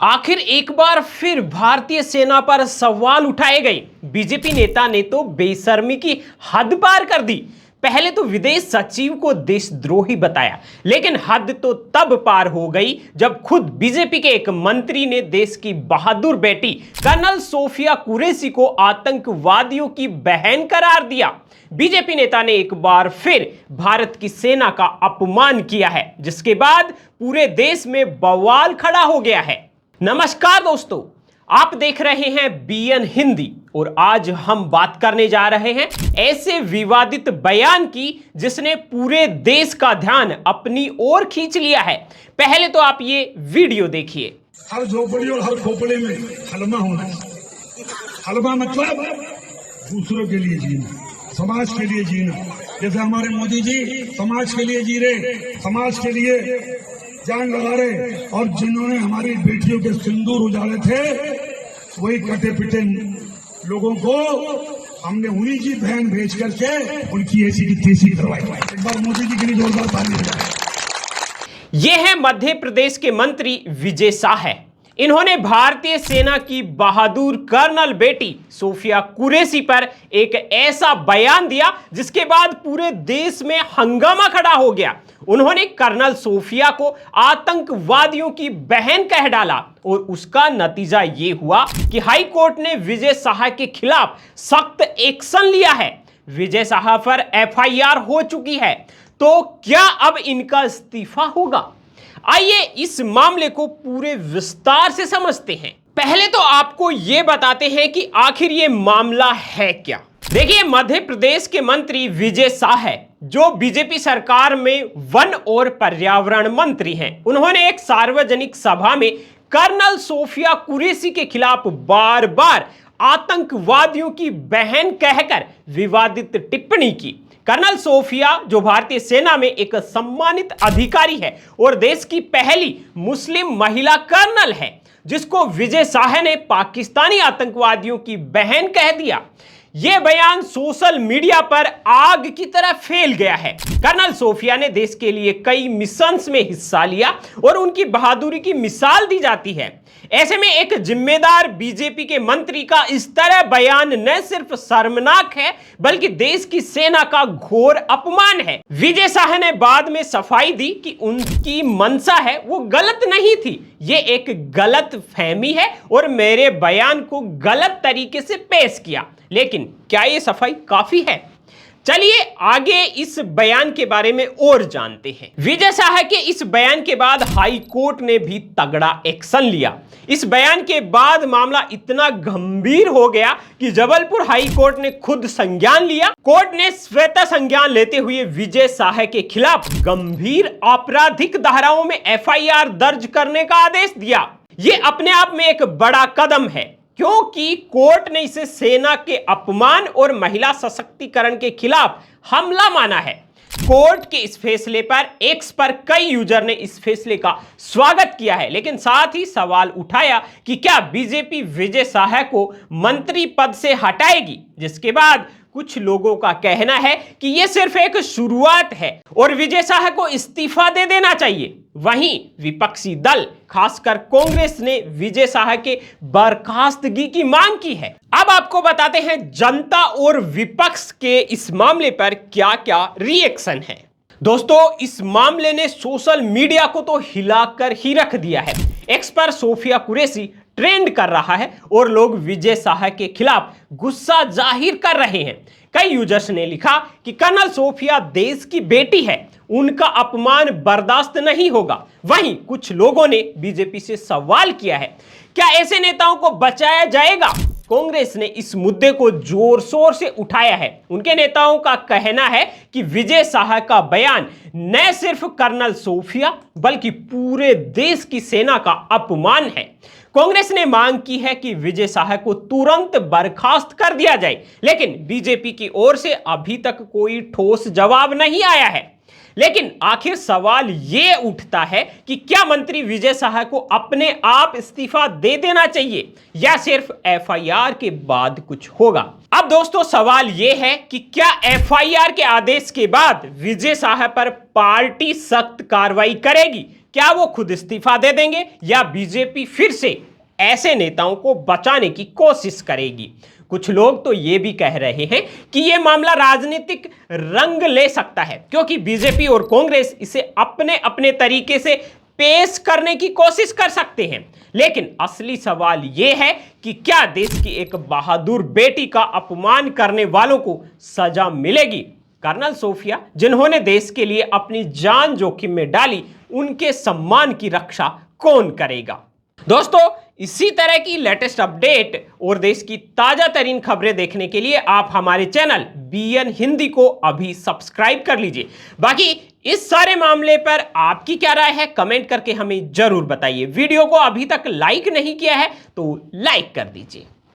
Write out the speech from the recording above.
आखिर एक बार फिर भारतीय सेना पर सवाल उठाए गए। बीजेपी नेता ने तो बेशर्मी की हद पार कर दी। पहले तो विदेश सचिव को देशद्रोही बताया, लेकिन हद तो तब पार हो गई जब खुद बीजेपी के एक मंत्री ने देश की बहादुर बेटी कर्नल सोफिया कुरैशी को आतंकवादियों की बहन करार दिया। बीजेपी नेता ने एक बार फिर भारत की सेना का अपमान किया है, जिसके बाद पूरे देश में बवाल खड़ा हो गया है। नमस्कार दोस्तों, आप देख रहे हैं बीएन हिंदी और आज हम बात करने जा रहे हैं ऐसे विवादित बयान की जिसने पूरे देश का ध्यान अपनी ओर खींच लिया है। पहले तो आप ये वीडियो देखिए। हर झोपड़ी और हर खोपड़े में हलमा होना। हलमा मतलब दूसरों के लिए जीना, समाज के लिए जीना। जैसे हमारे मोदी जी समाज के लिए जी रहे, समाज के लिए जान लगा रहे, और जिन्होंने हमारी बेटियों के सिंदूर उजाड़े थे वही कटे पिटे लोगों को हमने उन्हीं की बहन भेज करके उनकी ऐसी की तेजी करवाई। एक बार मोदी जी के लिए जोरदार ताली बजाएं। ये है मध्य प्रदेश के मंत्री विजय शाह। इन्होंने भारतीय सेना की बहादुर कर्नल बेटी सोफिया कुरैशी पर एक ऐसा बयान दिया जिसके बाद पूरे देश में हंगामा खड़ा हो गया। उन्होंने कर्नल सोफिया को आतंकवादियों की बहन कह डाला और उसका नतीजा ये हुआ कि हाई कोर्ट ने विजय शाह के खिलाफ सख्त एक्शन लिया है। विजय शाह पर एफआईआर हो चुकी है, तो क्या अब इनका इस्तीफा होगा? आइए इस मामले को पूरे विस्तार से समझते हैं। पहले तो आपको यह बताते हैं कि आखिर ये मामला है क्या। देखिए, मध्य प्रदेश के मंत्री विजय शाह जो बीजेपी सरकार में वन और पर्यावरण मंत्री हैं, उन्होंने एक सार्वजनिक सभा में कर्नल सोफिया कुरैशी के खिलाफ बार बार आतंकवादियों की बहन कहकर विवादित टिप्पणी की। कर्नल सोफिया जो भारतीय सेना में एक सम्मानित अधिकारी है और देश की पहली मुस्लिम महिला कर्नल है, जिसको विजय शाह ने पाकिस्तानी आतंकवादियों की बहन कह दिया। यह बयान सोशल मीडिया पर आग की तरह फैल गया है। कर्नल सोफिया ने देश के लिए कई मिशंस में हिस्सा लिया और उनकी बहादुरी की मिसाल दी जाती है। ऐसे में एक जिम्मेदार बीजेपी के मंत्री का इस तरह बयान न सिर्फ शर्मनाक है बल्कि देश की सेना का घोर अपमान है। विजय शाह ने बाद में सफाई दी कि उनकी मंशा है वो गलत नहीं थी, ये एक गलत फहमी है और मेरे बयान को गलत तरीके से पेश किया। लेकिन क्या ये सफाई काफी है? चलिए आगे इस बयान के बारे में और जानते हैं। विजय शाह के इस बयान के बाद हाई कोर्ट ने भी तगड़ा एक्शन लिया। इस बयान के बाद मामला इतना गंभीर हो गया कि जबलपुर हाई कोर्ट ने खुद संज्ञान लिया। कोर्ट ने स्वतः संज्ञान लेते हुए विजय शाह के खिलाफ गंभीर आपराधिक धाराओं में एफआईआर दर्ज करने का आदेश दिया। ये अपने आप में एक बड़ा कदम है, क्योंकि कोर्ट ने इसे सेना के अपमान और महिला सशक्तिकरण के खिलाफ हमला माना है। कोर्ट के इस फैसले पर एक्स पर कई यूजर ने इस फैसले का स्वागत किया है, लेकिन साथ ही सवाल उठाया कि क्या बीजेपी विजय शाह को मंत्री पद से हटाएगी, जिसके बाद कुछ लोगों का कहना है कि यह सिर्फ एक शुरुआत है और विजय शाह को इस्तीफा दे देना चाहिए। वहीं विपक्षी दल खासकर कांग्रेस ने विजय शाह के बर्खास्तगी की मांग की है। अब आपको बताते हैं जनता और विपक्ष के इस मामले पर क्या क्या रिएक्शन है। दोस्तों, इस मामले ने सोशल मीडिया को तो हिलाकर ही रख दिया है। एक्स पर सोफिया कुरैशी ट्रेंड कर रहा है और लोग विजय शाह के खिलाफ गुस्सा जाहिर कर रहे हैं। कई यूजर्स ने लिखा कि कर्नल सोफिया देश की बेटी है, उनका अपमान बर्दाश्त नहीं होगा। वहीं कुछ लोगों ने बीजेपी से सवाल किया है, क्या ऐसे नेताओं को बचाया जाएगा? कांग्रेस ने इस मुद्दे को जोर शोर से उठाया है। उनके नेताओं का कहना है कि विजय शाह का बयान न सिर्फ कर्नल सोफिया बल्कि पूरे देश की सेना का अपमान है। कांग्रेस ने मांग की है कि विजय शाह को तुरंत बर्खास्त कर दिया जाए, लेकिन बीजेपी की ओर से अभी तक कोई ठोस जवाब नहीं आया है। लेकिन आखिर सवाल ये उठता है कि क्या मंत्री विजय शाह को अपने आप इस्तीफा दे देना चाहिए या सिर्फ एफआईआर के बाद कुछ होगा? अब दोस्तों, सवाल ये है कि क्या एफआईआर के आदेश के बाद विजय शाह पर पार्टी सख्त कार्रवाई करेगी? क्या वो खुद इस्तीफा दे देंगे या बीजेपी फिर से ऐसे नेताओं को बचाने की कोशिश करेगी? कुछ लोग तो ये भी कह रहे हैं कि यह मामला राजनीतिक रंग ले सकता है, क्योंकि बीजेपी और कांग्रेस इसे अपने अपने तरीके से पेश करने की कोशिश कर सकते हैं। लेकिन असली सवाल यह है कि क्या देश की एक बहादुर बेटी का अपमान करने वालों को सजा मिलेगी? कर्नल सोफिया, जिन्होंने देश के लिए अपनी जान जोखिम में डाली, उनके सम्मान की रक्षा कौन करेगा? दोस्तों, इसी तरह की लेटेस्ट अपडेट और देश की ताजा तरीन खबरें देखने के लिए आप हमारे चैनल BN हिंदी को अभी सब्सक्राइब कर लीजिए। बाकी इस सारे मामले पर आपकी क्या राय है, कमेंट करके हमें जरूर बताइए। वीडियो को अभी तक लाइक नहीं किया है तो लाइक कर दीजिए।